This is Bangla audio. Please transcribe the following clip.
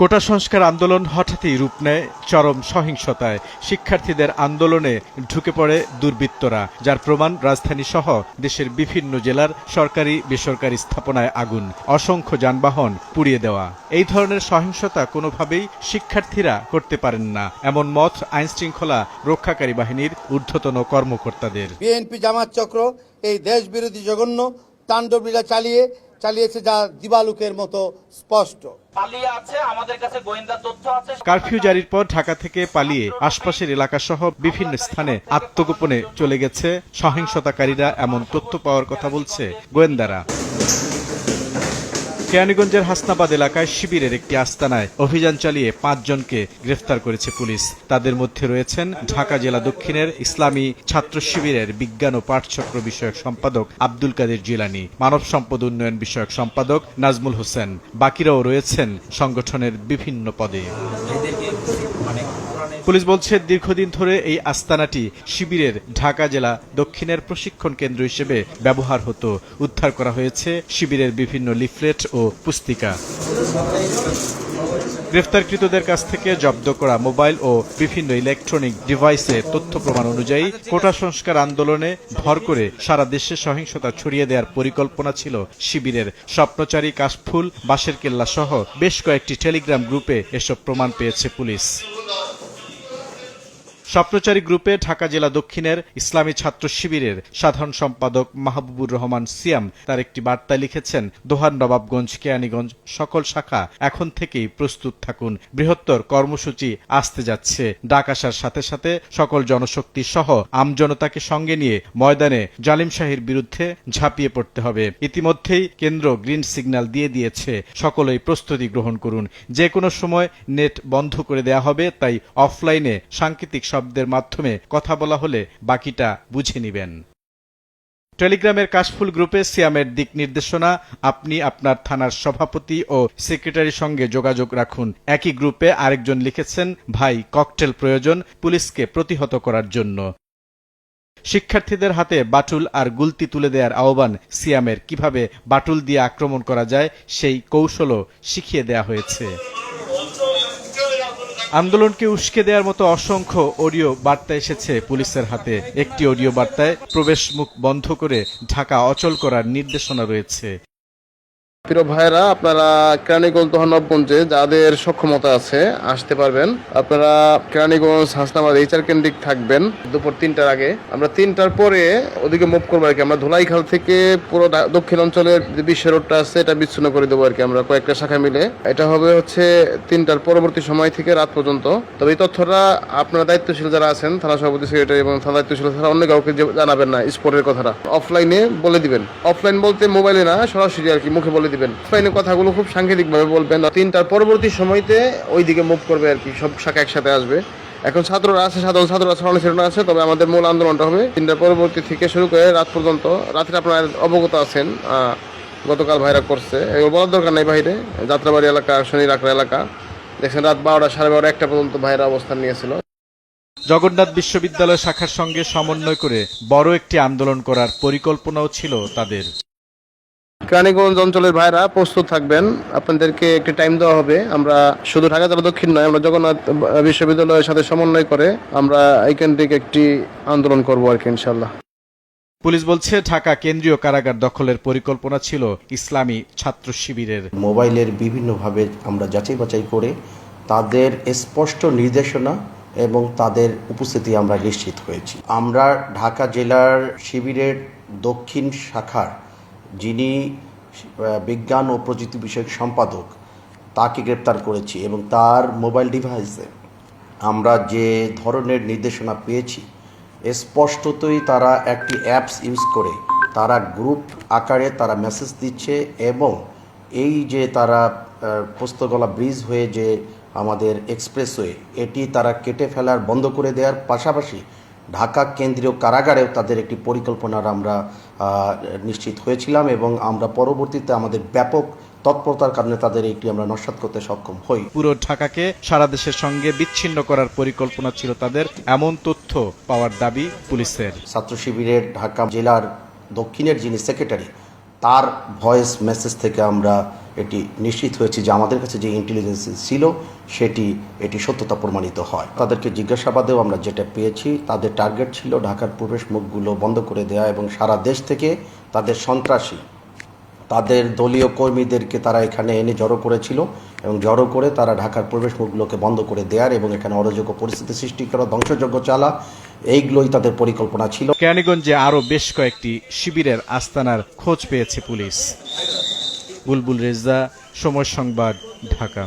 কোটা সংস্কার আন্দোলন হঠাৎই রূপ নেয় চরম সহিংসতায়। শিক্ষার্থীদের আন্দোলনে ঢুকে পড়ে দুর্বৃত্তরা, যার প্রমাণ রাজধানী সহ দেশের বিভিন্ন জেলার সরকারি বেসরকারি স্থাপনায় আগুন, অসংখ্য যানবাহন পুড়িয়ে দেওয়া। এই ধরনের সহিংসতা কোনোভাবেই শিক্ষার্থীরা করতে পারেন না, এমন মত আইনশৃঙ্খলা রক্ষাকারী বাহিনীর ঊর্ধ্বতন কর্মকর্তাদের। বিএনপি জামাত চক্র এই দেশবিরোধী জঘন্য তাণ্ডবলীলা চালিয়েছে, যা দিবালুকের মতো স্পষ্ট। কারফিউ জারির পর ঢাকা থেকে পালিয়ে আশপাশের এলাকাসহ বিভিন্ন স্থানে আত্মগোপনে চলে গেছে সহিংসতাকারীরা, এমন তথ্য পাওয়ার কথা বলছে গোয়েন্দারা। কেরানীগঞ্জের হাসনাবাদ এলাকায় শিবিরের একটি আস্তানায় অভিযান চালিয়ে ৫ জনকে গ্রেফতার করেছে পুলিশ। তাদের মধ্যে রয়েছেন ঢাকা জেলা দক্ষিণের ইসলামী ছাত্র শিবিরের বিজ্ঞান ও পাঠচক্র বিষয়ক সম্পাদক আব্দুল কাদের জিলানী, মানব সম্পদ উন্নয়ন বিষয়ক সম্পাদক নাজমুল হোসেন। বাকিরাও রয়েছেন সংগঠনের বিভিন্ন পদে। পুলিশ বলছে, দীর্ঘদিন ধরে এই আস্তানাটি শিবিরের ঢাকা জেলা দক্ষিণের প্রশিক্ষণ কেন্দ্র হিসেবে ব্যবহার হতো। উদ্ধার করা হয়েছে শিবিরের বিভিন্ন লিফলেট ও পুস্তিকা। গ্রেফতারকৃতদের কাছ থেকে জব্দ করা মোবাইল ও বিভিন্ন ইলেকট্রনিক ডিভাইসে তথ্য প্রমাণ অনুযায়ী কোটা সংস্কার আন্দোলনে ভর করে সারা দেশে সহিংসতা ছড়িয়ে দেওয়ার পরিকল্পনা ছিল শিবিরের। স্বপ্নচারী, কাশফুল, বাঁশের কেল্লা সহ বেশ কয়েকটি টেলিগ্রাম গ্রুপে এসব প্রমাণ পেয়েছে পুলিশ। স্বপ্নচারী গ্রুপে ঢাকা জেলা দক্ষিণের ইসলামী ছাত্র শিবিরের সাধারণ সম্পাদক মাহবুবুর রহমান সিয়াম তার একটি বার্তায় লিখেছেন, দোহার নবাবগঞ্জ, কেরানীগঞ্জ সকল শাখা এখন থেকেই প্রস্তুত থাকুন। বৃহত্তর কর্মসূচি আসতে যাচ্ছে। ডাক আসার সাথে সাথে সকল জনশক্তি সহ আমজনতাকে সঙ্গে নিয়ে ময়দানে জালিম শাহীর বিরুদ্ধে ঝাঁপিয়ে পড়তে হবে। ইতিমধ্যেই কেন্দ্র গ্রিন সিগন্যাল দিয়ে দিয়েছে, সকলেই প্রস্তুতি গ্রহণ করুন। যে কোনো সময় নেট বন্ধ করে দেয়া হবে, তাই অফলাইনে সাংকেতিক শব্দের মাধ্যমে কথা বলা হলে বাকিটা বুঝে নিবেন। টেলিগ্রামের কাশফুল গ্রুপে সিয়ামের দিক নির্দেশনা, আপনি আপনার থানার সভাপতি ও সেক্রেটারির সঙ্গে যোগাযোগ রাখুন। একই গ্রুপে আরেকজন লিখেছেন, ভাই ককটেল প্রয়োজন পুলিশকে প্রতিহত করার জন্য। শিক্ষার্থীদের হাতে বাটুল আর গুলতি তুলে দেওয়ার আহ্বান সিয়ামের। কিভাবে বাটুল দিয়ে আক্রমণ করা যায় সেই কৌশলও শিখিয়ে দেয়া হয়েছে। আন্দোলনকে উস্কে দেওয়ার মতো অসংখ্য অডিও বার্তা এসেছে পুলিশের হাতে। একটি অডিও বার্তায় প্রবেশ মুখ বন্ধ করে ঢাকা অচল করার নির্দেশনা রয়েছে। প্রিয় ভাইরা, আপনারা কেরানীগঞ্জ নবাবগঞ্জে যাদের সক্ষমতা আছে আসতে পারবেন। আপনারা কেরানীগঞ্জ হাসনাবাদ এইচআর কেন্দ্রিক থাকবেন দুপুর ৩টার আগে। আমরা ৩টার পরে ওদিকে মুভ করবো আর কি। আমরা ধুলাইখাল থেকে পুরো দক্ষিণ অঞ্চলের যে বিশ্ব রোডটা আছে এটা বিচ্ছিন্ন করে দেবো আর কি, আমরা কয়েকটা শাখা মিলে। এটা হবে হচ্ছে ৩টার পরবর্তী সময় থেকে রাত পর্যন্ত। তবে এই তথ্যটা আপনারা দায়িত্বশীল যারা আছেন, থানা সভাপতি, সেক্রেটারি এবং থানা দায়িত্বশীল ছাড়া অন্য কাউকে জানাবেন না স্পটের কথাটা। অফলাইনে বলে দিবেন। অফলাইন বলতে মোবাইলে না, সরাসরি আর কি মুখে বলে দিবেন। কথাগুলো খুব সাংকেতিক ভাবে বলবেন। ৩টার পরবর্তী সময়তে ওইদিকে মুভ করবে আর কি, সব শাখা একসাথে আসবে। এখন ছাত্ররা আছে, সাধারণ ছাত্ররা ছড়ানো আছে। তবে আমাদের মূল আন্দোলনটা হবে ৩টার পরবর্তী থেকে শুরু করে রাত পর্যন্ত। রাত্রে আপনারা অবগত আছেন, গতকাল ভাইরা করছে, এগুলো বলার দরকার নেই। বাইরে যাত্রাবাড়ি এলাকা, শনি রাকড়া এলাকা দেখছেন রাত ১২টা, সাড়ে ১২টা, ১টা পর্যন্ত ভাইরা অবস্থান নিয়েছিল। জগন্নাথ বিশ্ববিদ্যালয় শাখার সঙ্গে সমন্বয় করে বড় একটি আন্দোলন করার পরিকল্পনাও ছিল তাদের। কেরানীগঞ্জ অঞ্চলের ভাইরা প্রস্তুত থাকবেন, আপনাদেরকে একটি টাইম দেওয়া হবে। আমরা শুধু ঢাকা জেলা দক্ষিণ নয়, আমরা জগন্নাথ বিশ্ববিদ্যালয়ের সাথে সমন্বয় করে আমরা এই কেন্দ্রিক একটি আন্দোলন করবো আর কি, ইনশাল্লাহ। পুলিশ বলছে, ঢাকা কেন্দ্রীয় কারাগার দখলের পরিকল্পনা ছিল ইসলামী ছাত্র শিবিরের। মোবাইলের বিভিন্নভাবে আমরা যাচাই বাছাই করে তাদের স্পষ্ট নির্দেশনা এবং তাদের উপস্থিতি আমরা নিশ্চিত হয়েছি। আমরা ঢাকা জেলার শিবিরের দক্ষিণ শাখার যিনি বিজ্ঞান ও প্রযুক্তি বিষয়ক সম্পাদক তাকে গ্রেপ্তার করেছি এবং তার মোবাইল ডিভাইসে আমরা যে ধরনের নির্দেশনা পেয়েছি, স্পষ্টতই তারা একটি অ্যাপস ইউজ করে তারা গ্রুপ আকারে তারা মেসেজ দিচ্ছে এবং এই যে তারা পোস্তগোলা ব্রিজ হয়ে যে আমাদের এক্সপ্রেসওয়ে এটি তারা কেটে ফেলার বন্ধ করে দেওয়ার পাশাপাশি ঢাকা কেন্দ্রীয় কারাগারেও তাদের একটি পরিকল্পনার আমরা নিশ্চিত হয়েছিলাম এবং আমরা পরবর্তীতে আমাদের ব্যাপক তৎপরতার কারণে তাদের এইটি আমরা নস্যাৎ করতে সক্ষম হই। পুরো ঢাকাকে সারা দেশের সঙ্গে বিচ্ছিন্ন করার পরিকল্পনা ছিল তাদের, এমন তথ্য পাওয়ার দাবি পুলিশের। ছাত্র শিবিরের ঢাকা জেলার দক্ষিণের যিনি সেক্রেটারি, তার ভয়েস মেসেজ থেকে আমরা এটি নিশ্চিত হয়েছে যে আমাদের কাছে যে ইন্টেলিজেন্স ছিল এটি সত্যতা প্রমাণিত হয়। তাদেরকে জিজ্ঞাসাবাদেও আমরা যেটা পেয়েছি, তাদের টার্গেট ছিল ঢাকার প্রবেশ মুখগুলো বন্ধ করে দেওয়া এবং সারা দেশ থেকে তাদের সন্ত্রাসী, তাদের দলীয় কর্মীদেরকে তারা এখানে এনে জড়ো করেছিল এবং জড়ো করে তারা ঢাকার প্রবেশ মুখগুলোকে বন্ধ করে দেওয়ার এবং এখানে অরাজক পরিস্থিতি সৃষ্টি করা, ধ্বংসযজ্ঞ চালা, এইগুলোই তাদের পরিকল্পনা ছিল। কেরানীগঞ্জে আরও বেশ কয়েকটি শিবিরের আস্তানার খোঁজ পেয়েছে পুলিশ। বুলবুল রেজা, সময় সংবাদ, ঢাকা।